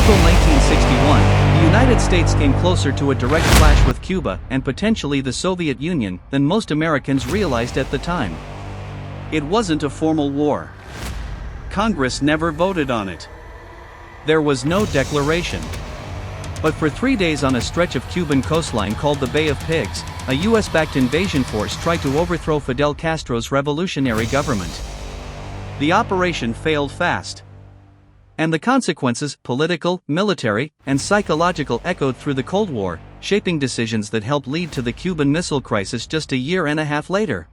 April 1961, the United States came closer to a direct clash with Cuba and potentially the Soviet Union than most Americans realized at the time. It wasn't a formal war. Congress never voted on it. There was no declaration. But for 3 days on a stretch of Cuban coastline called the Bay of Pigs, a US-backed invasion force tried to overthrow Fidel Castro's revolutionary government. The operation failed fast. And the consequences, political, military, and psychological, echoed through the Cold War, shaping decisions that helped lead to the Cuban Missile Crisis just a year and a half later.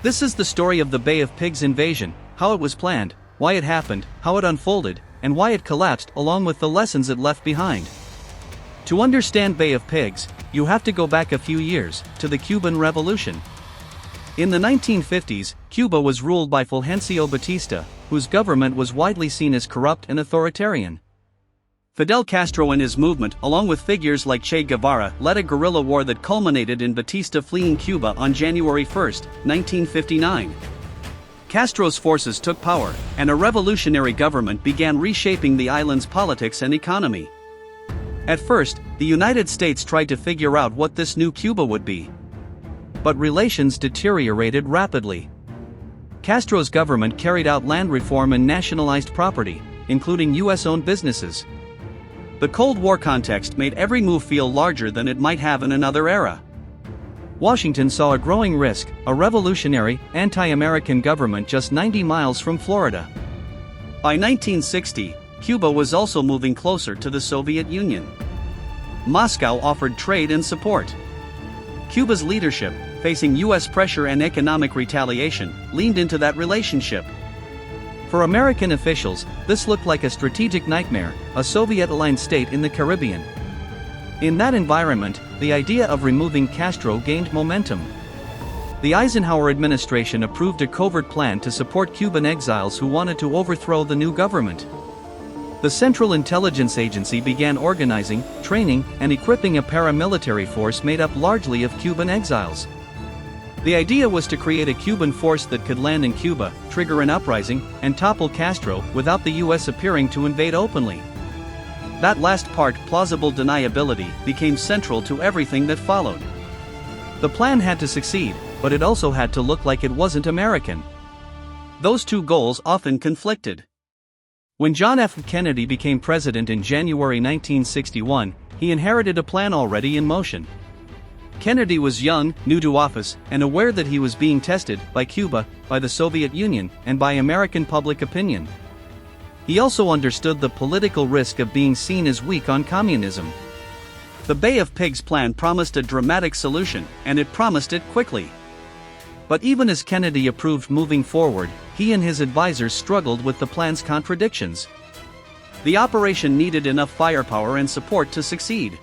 This is the story of the Bay of Pigs invasion, how it was planned, why it happened, how it unfolded, and why it collapsed, along with the lessons it left behind. To understand Bay of Pigs, you have to go back a few years, to the Cuban Revolution. In the 1950s, Cuba was ruled by Fulgencio Batista, whose government was widely seen as corrupt and authoritarian. Fidel Castro and his movement, along with figures like Che Guevara, led a guerrilla war that culminated in Batista fleeing Cuba on January 1, 1959. Castro's forces took power, and a revolutionary government began reshaping the island's politics and economy. At first, the United States tried to figure out what this new Cuba would be. But relations deteriorated rapidly. Castro's government carried out land reform and nationalized property, including US-owned businesses. The Cold War context made every move feel larger than it might have in another era. Washington saw a growing risk, a revolutionary, anti-American government just 90 miles from Florida. By 1960, Cuba was also moving closer to the Soviet Union. Moscow offered trade and support. Cuba's leadership, facing US pressure and economic retaliation, leaned into that relationship. For American officials, this looked like a strategic nightmare, a Soviet-aligned state in the Caribbean. In that environment, the idea of removing Castro gained momentum. The Eisenhower administration approved a covert plan to support Cuban exiles who wanted to overthrow the new government. The Central Intelligence Agency began organizing, training, and equipping a paramilitary force made up largely of Cuban exiles. The idea was to create a Cuban force that could land in Cuba, trigger an uprising, and topple Castro without the US appearing to invade openly. That last part, plausible deniability, became central to everything that followed. The plan had to succeed, but it also had to look like it wasn't American. Those two goals often conflicted. When John F. Kennedy became president in January 1961, he inherited a plan already in motion. Kennedy was young, new to office, and aware that he was being tested by Cuba, by the Soviet Union, and by American public opinion. He also understood the political risk of being seen as weak on communism. The Bay of Pigs plan promised a dramatic solution, and it promised it quickly. But even as Kennedy approved moving forward, he and his advisors struggled with the plan's contradictions. The operation needed enough firepower and support to succeed.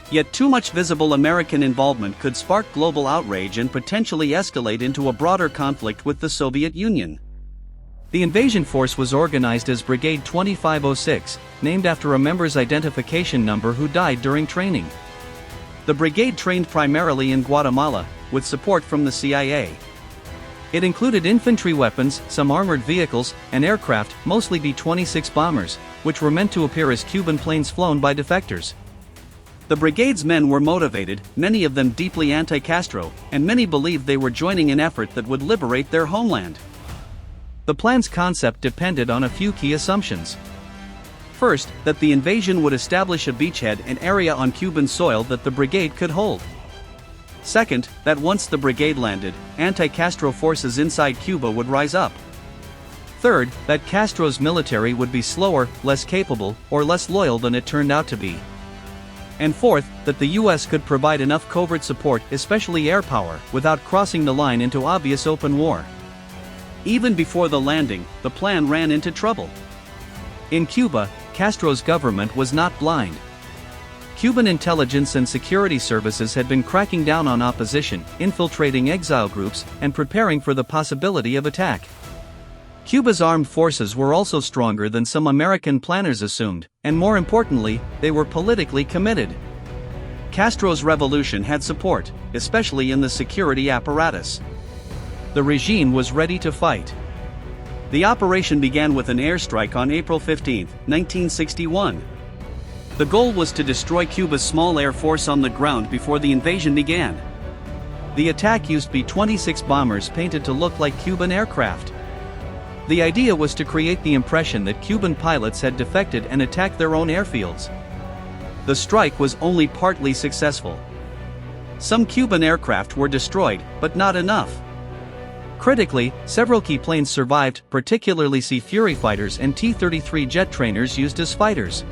Yet too much visible American involvement could spark global outrage and potentially escalate into a broader conflict with the Soviet Union. The invasion force was organized as Brigade 2506, named after a member's identification number who died during training. The brigade trained primarily in Guatemala, with support from the CIA. It included infantry weapons, some armored vehicles, and aircraft, mostly B-26 bombers, which were meant to appear as Cuban planes flown by defectors. The brigade's men were motivated, many of them deeply anti-Castro, and many believed they were joining an effort that would liberate their homeland. The plan's concept depended on a few key assumptions. First, that the invasion would establish a beachhead, an area on Cuban soil that the brigade could hold. Second, that once the brigade landed, anti-Castro forces inside Cuba would rise up. Third, that Castro's military would be slower, less capable, or less loyal than it turned out to be. And fourth, that the US could provide enough covert support, especially air power, without crossing the line into obvious open war. Even before the landing, the plan ran into trouble. In Cuba, Castro's government was not blind. Cuban intelligence and security services had been cracking down on opposition, infiltrating exile groups, and preparing for the possibility of attack. Cuba's armed forces were also stronger than some American planners assumed, and more importantly, they were politically committed. Castro's revolution had support, especially in the security apparatus. The regime was ready to fight. The operation began with an airstrike on April 15, 1961. The goal was to destroy Cuba's small air force on the ground before the invasion began. The attack used B-26 bombers painted to look like Cuban aircraft. The idea was to create the impression that Cuban pilots had defected and attacked their own airfields. The strike was only partly successful. Some Cuban aircraft were destroyed, but not enough. Critically, several key planes survived, particularly Sea Fury fighters and T-33 jet trainers used as fighters.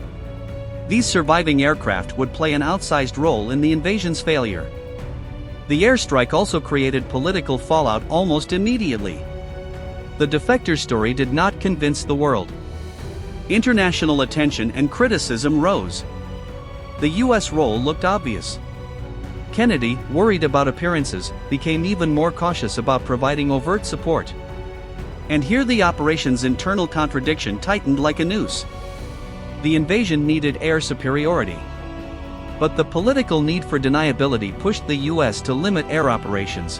These surviving aircraft would play an outsized role in the invasion's failure. The airstrike also created political fallout almost immediately. The defector story did not convince the world. International attention and criticism rose. The US role looked obvious. Kennedy, worried about appearances, became even more cautious about providing overt support. And here the operation's internal contradiction tightened like a noose. The invasion needed air superiority. But the political need for deniability pushed the US to limit air operations.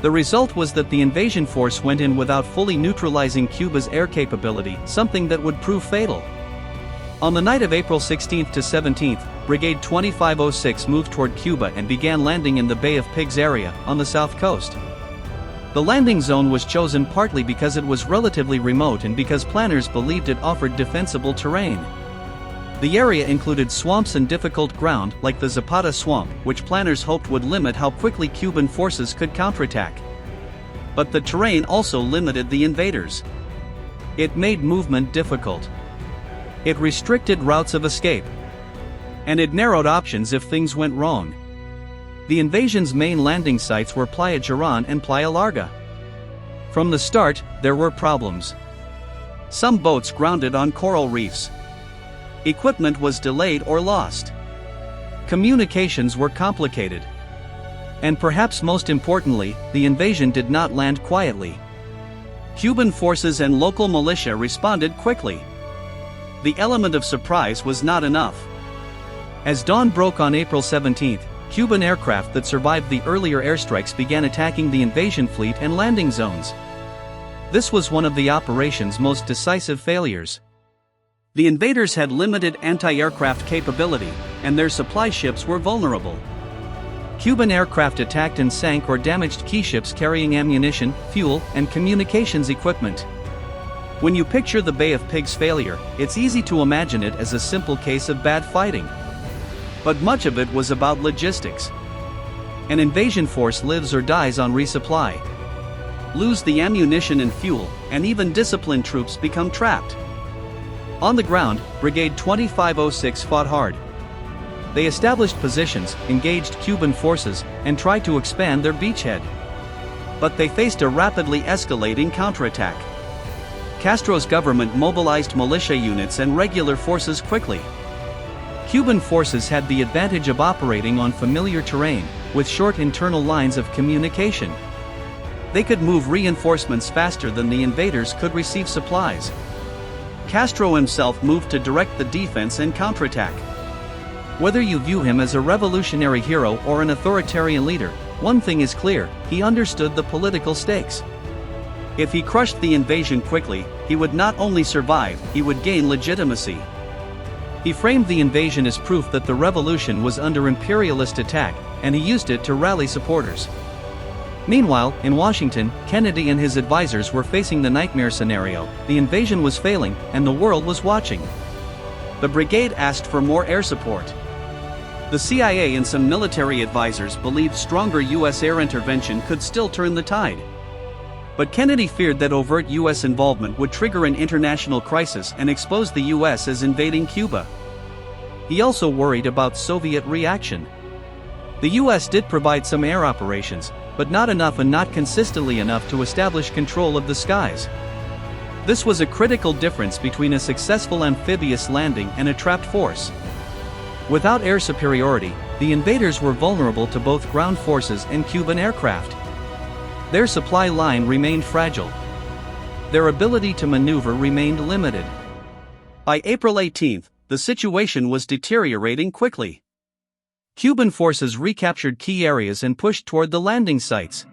The result was that the invasion force went in without fully neutralizing Cuba's air capability, something that would prove fatal. On the night of April 16 to 17, Brigade 2506 moved toward Cuba and began landing in the Bay of Pigs area, on the south coast. The landing zone was chosen partly because it was relatively remote and because planners believed it offered defensible terrain. The area included swamps and difficult ground, like the Zapata Swamp, which planners hoped would limit how quickly Cuban forces could counterattack. But the terrain also limited the invaders. It made movement difficult. It restricted routes of escape. And it narrowed options if things went wrong. The invasion's main landing sites were Playa Girón and Playa Larga. From the start, there were problems. Some boats grounded on coral reefs. Equipment was delayed or lost. Communications were complicated. And perhaps most importantly, the invasion did not land quietly. Cuban forces and local militia responded quickly. The element of surprise was not enough. As dawn broke on April 17, Cuban aircraft that survived the earlier airstrikes began attacking the invasion fleet and landing zones. This was one of the operation's most decisive failures. The invaders had limited anti-aircraft capability, and their supply ships were vulnerable. Cuban aircraft attacked and sank or damaged key ships carrying ammunition, fuel, and communications equipment. When you picture the Bay of Pigs failure, it's easy to imagine it as a simple case of bad fighting. But much of it was about logistics. An invasion force lives or dies on resupply. Lose the ammunition and fuel, and even disciplined troops become trapped. On the ground, Brigade 2506 fought hard. They established positions, engaged Cuban forces, and tried to expand their beachhead. But they faced a rapidly escalating counterattack. Castro's government mobilized militia units and regular forces quickly. Cuban forces had the advantage of operating on familiar terrain, with short internal lines of communication. They could move reinforcements faster than the invaders could receive supplies. Castro himself moved to direct the defense and counterattack. Whether you view him as a revolutionary hero or an authoritarian leader, one thing is clear: he understood the political stakes. If he crushed the invasion quickly, he would not only survive, he would gain legitimacy. He framed the invasion as proof that the revolution was under imperialist attack, and he used it to rally supporters. Meanwhile, in Washington, Kennedy and his advisors were facing the nightmare scenario: the invasion was failing, and the world was watching. The brigade asked for more air support. The CIA and some military advisors believed stronger US air intervention could still turn the tide. But Kennedy feared that overt US involvement would trigger an international crisis and expose the US as invading Cuba. He also worried about Soviet reaction. The US did provide some air operations, but not enough and not consistently enough to establish control of the skies. This was a critical difference between a successful amphibious landing and a trapped force. Without air superiority, the invaders were vulnerable to both ground forces and Cuban aircraft. Their supply line remained fragile. Their ability to maneuver remained limited. By April 18, the situation was deteriorating quickly. Cuban forces recaptured key areas and pushed toward the landing sites.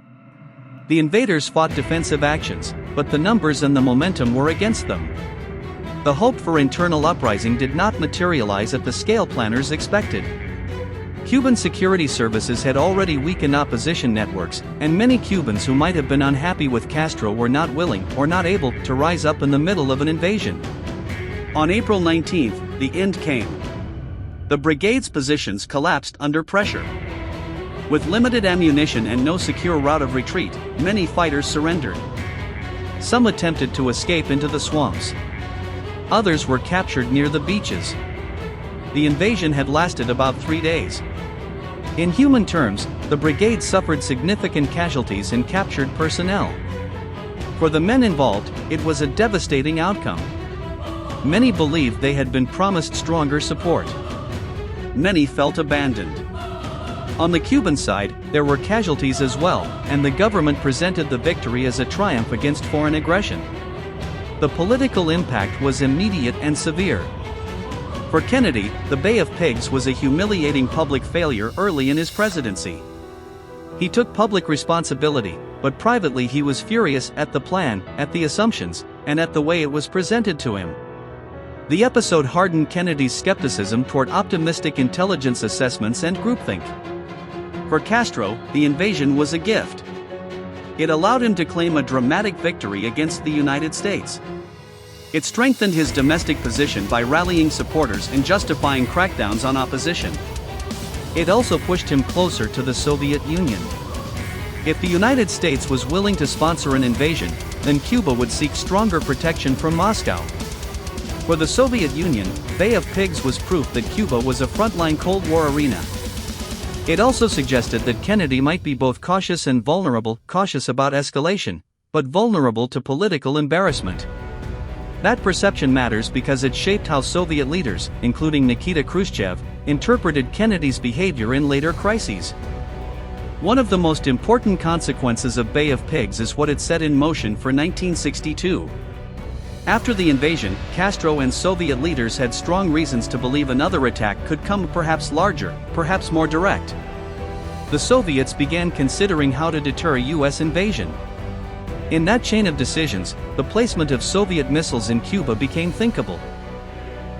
The invaders fought defensive actions, but the numbers and the momentum were against them. The hope for internal uprising did not materialize at the scale planners expected. Cuban security services had already weakened opposition networks, and many Cubans who might have been unhappy with Castro were not willing or not able to rise up in the middle of an invasion. On April 19, the end came. The brigade's positions collapsed under pressure. With limited ammunition and no secure route of retreat, many fighters surrendered. Some attempted to escape into the swamps. Others were captured near the beaches. The invasion had lasted about 3 days. In human terms, the brigade suffered significant casualties and captured personnel. For the men involved, it was a devastating outcome. Many believed they had been promised stronger support. Many felt abandoned. On the Cuban side, there were casualties as well, and the government presented the victory as a triumph against foreign aggression. The political impact was immediate and severe. For Kennedy, the Bay of Pigs was a humiliating public failure early in his presidency. He took public responsibility, but privately he was furious at the plan, at the assumptions, and at the way it was presented to him. The episode hardened Kennedy's skepticism toward optimistic intelligence assessments and groupthink. For Castro, the invasion was a gift. It allowed him to claim a dramatic victory against the United States. It strengthened his domestic position by rallying supporters and justifying crackdowns on opposition. It also pushed him closer to the Soviet Union. If the United States was willing to sponsor an invasion, then Cuba would seek stronger protection from Moscow. For the Soviet Union, Bay of Pigs was proof that Cuba was a frontline Cold War arena. It also suggested that Kennedy might be both cautious and vulnerable, cautious about escalation, but vulnerable to political embarrassment. That perception matters because it shaped how Soviet leaders, including Nikita Khrushchev, interpreted Kennedy's behavior in later crises. One of the most important consequences of Bay of Pigs is what it set in motion for 1962. After the invasion, Castro and Soviet leaders had strong reasons to believe another attack could come, perhaps larger, perhaps more direct. The Soviets began considering how to deter US invasion. In that chain of decisions, the placement of Soviet missiles in Cuba became thinkable.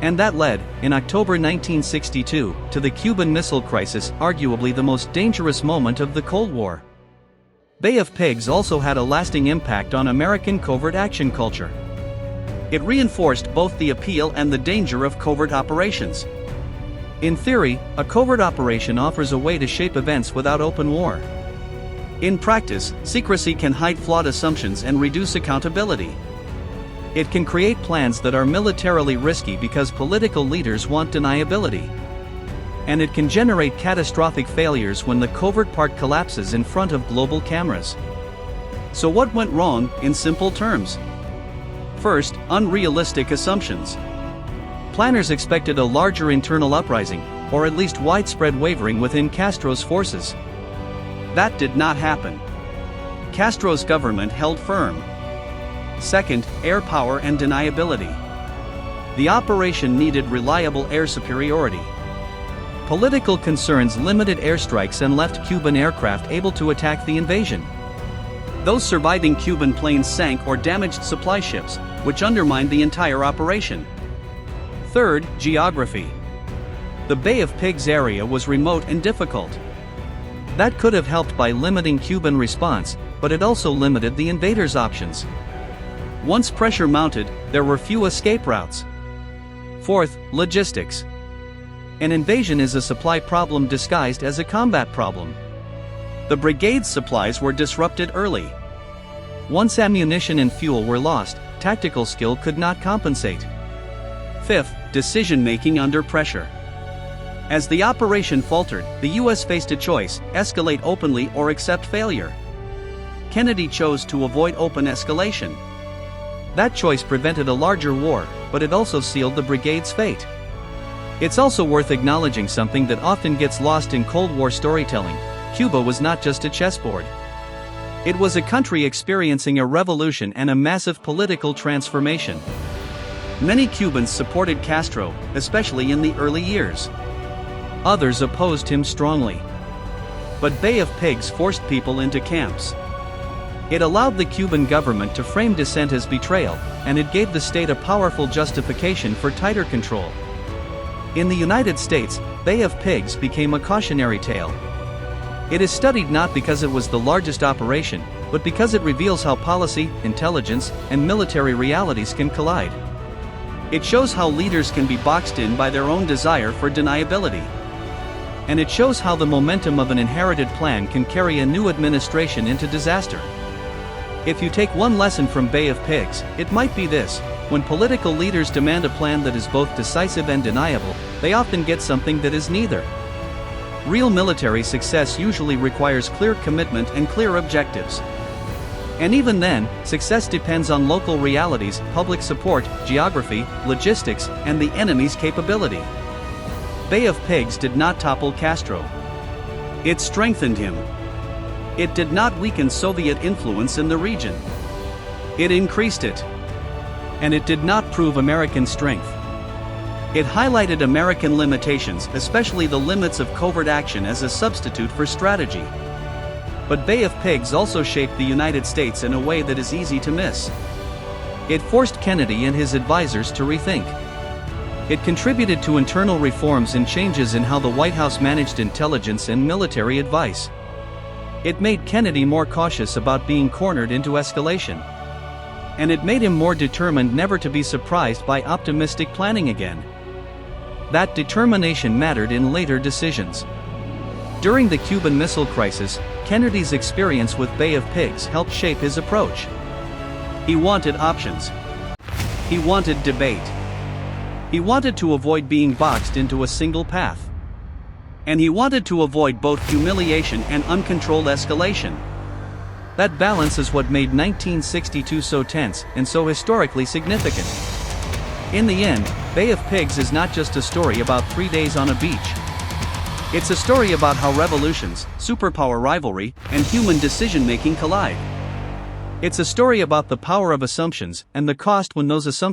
And that led, in October 1962, to the Cuban Missile Crisis, arguably the most dangerous moment of the Cold War. Bay of Pigs also had a lasting impact on American covert action culture. It reinforced both the appeal and the danger of covert operations. In theory, a covert operation offers a way to shape events without open war. In practice, secrecy can hide flawed assumptions and reduce accountability. It can create plans that are militarily risky because political leaders want deniability. And it can generate catastrophic failures when the covert part collapses in front of global cameras. So what went wrong, in simple terms? First, unrealistic assumptions. Planners expected a larger internal uprising, or at least widespread wavering within Castro's forces. That did not happen. Castro's government held firm. Second, air power and deniability. The operation needed reliable air superiority. Political concerns limited airstrikes and left Cuban aircraft able to attack the invasion. Those surviving Cuban planes sank or damaged supply ships, which undermined the entire operation. Third, geography. The Bay of Pigs area was remote and difficult. That could have helped by limiting Cuban response, but it also limited the invaders' options. Once pressure mounted, there were few escape routes. Fourth, logistics. An invasion is a supply problem disguised as a combat problem. The brigade's supplies were disrupted early. Once ammunition and fuel were lost, tactical skill could not compensate. Fifth, decision-making under pressure. As the operation faltered, the US faced a choice: escalate openly or accept failure. Kennedy chose to avoid open escalation. That choice prevented a larger war, but it also sealed the brigade's fate. It's also worth acknowledging something that often gets lost in Cold War storytelling: Cuba was not just a chessboard. It was a country experiencing a revolution and a massive political transformation. Many Cubans supported Castro, especially in the early years. Others opposed him strongly. But Bay of Pigs forced people into camps. It allowed the Cuban government to frame dissent as betrayal, and it gave the state a powerful justification for tighter control. In the United States, Bay of Pigs became a cautionary tale. It is studied not because it was the largest operation, but because it reveals how policy, intelligence, and military realities can collide. It shows how leaders can be boxed in by their own desire for deniability. And it shows how the momentum of an inherited plan can carry a new administration into disaster. If you take one lesson from Bay of Pigs, it might be this: when political leaders demand a plan that is both decisive and deniable, they often get something that is neither. Real military success usually requires clear commitment and clear objectives. And even then, success depends on local realities, public support, geography, logistics, and the enemy's capability. Bay of Pigs did not topple Castro. It strengthened him. It did not weaken Soviet influence in the region. It increased it. And it did not prove American strength. It highlighted American limitations, especially the limits of covert action as a substitute for strategy. But Bay of Pigs also shaped the United States in a way that is easy to miss. It forced Kennedy and his advisors to rethink. It contributed to internal reforms and changes in how the White House managed intelligence and military advice. It made Kennedy more cautious about being cornered into escalation. And it made him more determined never to be surprised by optimistic planning again. That determination mattered in later decisions. During the Cuban Missile Crisis, Kennedy's experience with Bay of Pigs helped shape his approach. He wanted options. He wanted debate. He wanted to avoid being boxed into a single path. And he wanted to avoid both humiliation and uncontrolled escalation. That balance is what made 1962 so tense and so historically significant. In the end, Bay of Pigs is not just a story about 3 days on a beach. It's a story about how revolutions, superpower rivalry, and human decision-making collide. It's a story about the power of assumptions and the cost when those assumptions